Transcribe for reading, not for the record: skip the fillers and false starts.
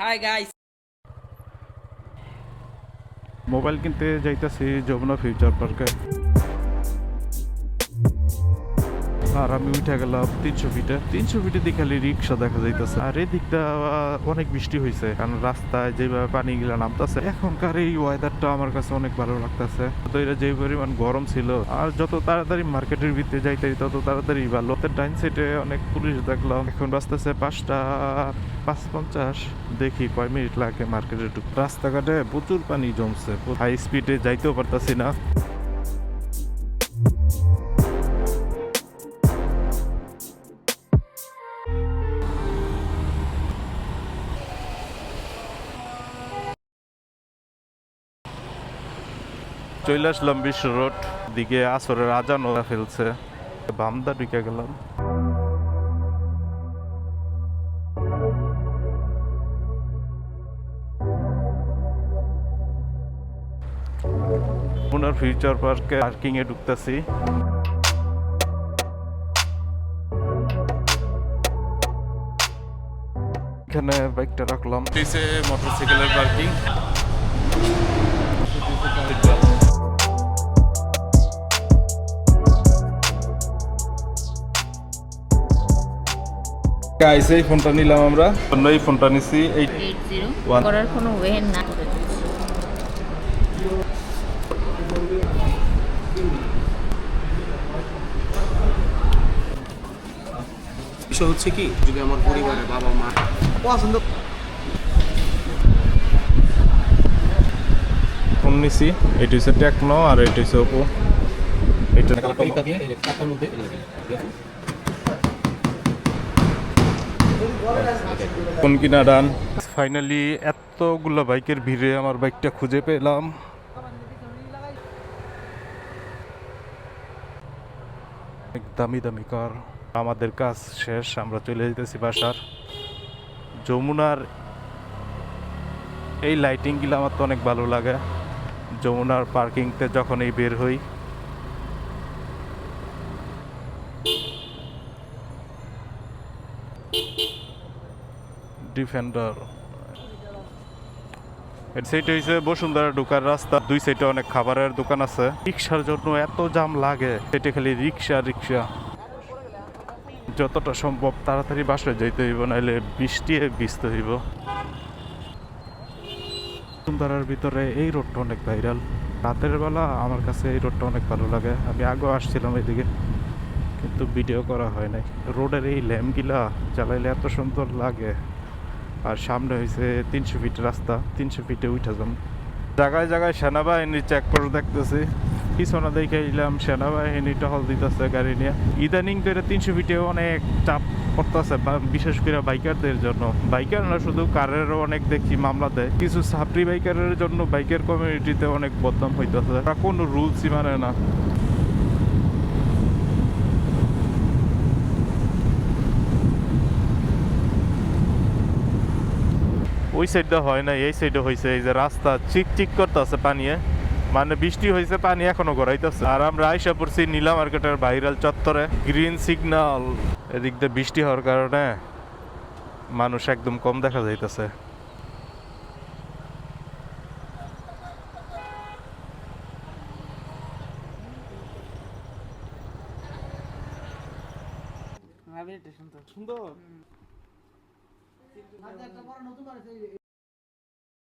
Hi guys, mobile কিনতে যাইতেছি Jamuna future পার্কে। আর আমি উঠে গেলাম 300 ফিটে দিয়ে খালি রিক্সা দেখা যাইতেছে। আর এই দিকটা অনেক বৃষ্টি হয়েছে, কারণ রাস্তায় যেভাবে পানি গুলা নামতেছে, এখনকার এই ওয়েদারটা আমার কাছে অনেক ভালো লাগতেছে। তো এটা যে পরিমাণ গরম ছিল, আর যত তাড়াতাড়ি মার্কেটের ভিতরে যাইতে তত তাড়াতাড়ি ভালো। ডাইন সাইডে অনেক পুলিশ দেখলাম। এখন বাজতেছে 5:50। দেখি কয় মিনিট লাগে মার্কেটে ঢুকতে। রাস্তাঘাটে প্রচুর পানি জমছে, হাই স্পিডে যাইতেও পারতাছি না। চলে আসলাম বিশ্ব রোড দিকে, আসরের আজান ওরা ফেলছে, বামদা ঢুকে গেলাম। পুনার ফিউচার পার্কে পার্কিং এ ঢুকতেছি। এখানে বাইকটা রাখলাম, মোটরসাইকেলের পার্কিং। গাইস, এই ফোনটা নিলাম আমরা, এই ফোনটা নিছি। 80 করার কোনো ওয়ে না। বিষয় হচ্ছে কি, যদি আমার পরিবারে বাবা মা পছন্দ ফোন নিছি, এটা হচ্ছে টেকনো আর এটা হচ্ছে ওপো। এটা ফোন কিনা ডান। ফাইনালি এতগুলো বাইকের ভিড়ে আমার বাইকটা খুঁজে পেলাম। দামি দামি কার। আমাদের কাজ শেষ, আমরা চলে যেতেছি বাসার। যমুনার এই লাইটিংগুলো আমার তো অনেক ভালো লাগে। যমুনার পার্কিংতে যখন এই বের হই, ডিফেন্ডার। সেইটা হচ্ছে বসুন্ধরা ঢোকার রাস্তা, দুই সাইডে অনেক খাবারের দোকান আছে। রিক্সার জন্য এত জাম লাগে, সেটা খালি রিক্সা। যতটা সম্ভব তাড়াতাড়ি বাসায় যাইতে হইব, নাহলে বৃষ্টি ভিজতে হইব। বসুন্ধরার ভিতরে এই রোডটা অনেক ভাইরাল। রাতের বেলা আমার কাছে এই রোডটা অনেক ভালো লাগে। আমি আগেও আসছিলাম এদিকে, কিন্তু ভিডিও করা হয় নাই। রোডের এই ল্যাম্পগুলা জ্বালাইলে এত সুন্দর লাগে। আর সামনে হয়েছে 300 ফিট রাস্তা, 300 ফিটে উঠে যাম। জায়গায় জায়গায় সেনাবাহিনী চেক করে দেখতেছি। পিছনে দেখে এলাম সেনাবাহিনী টহল দিতেছে গাড়ি নিয়ে। ইদানিং করে 300 ফিটে অনেক চাপ পড়তেছে, বিশেষ করে বাইকারদের জন্য। বাইকার না শুধু, কারেরও অনেক দেখছি মামলা দেয়। কিছু সাপ্রি বাইকারের জন্য বাইকের কমিউনিটিতে অনেক বদনাম হইতেছে, তারা কোনো রুলসই মানে না। ওই সাইডটা হয় না, এই সাইডে হয়েছে। এই যে রাস্তা চিক করতেছে পানিয়ে, মানে বৃষ্টি হয়েছে, পানি এখনো গড়াইতেছে। আর আমরা আইসা পড়ছি নীলা মার্কেটের ভাইরাল চত্বরে। গ্রিন সিগন্যাল, এদিক দিয়ে বৃষ্টি হওয়ার কারণে মানুষ একদম কম দেখা যাইতেছে। সুন্দর।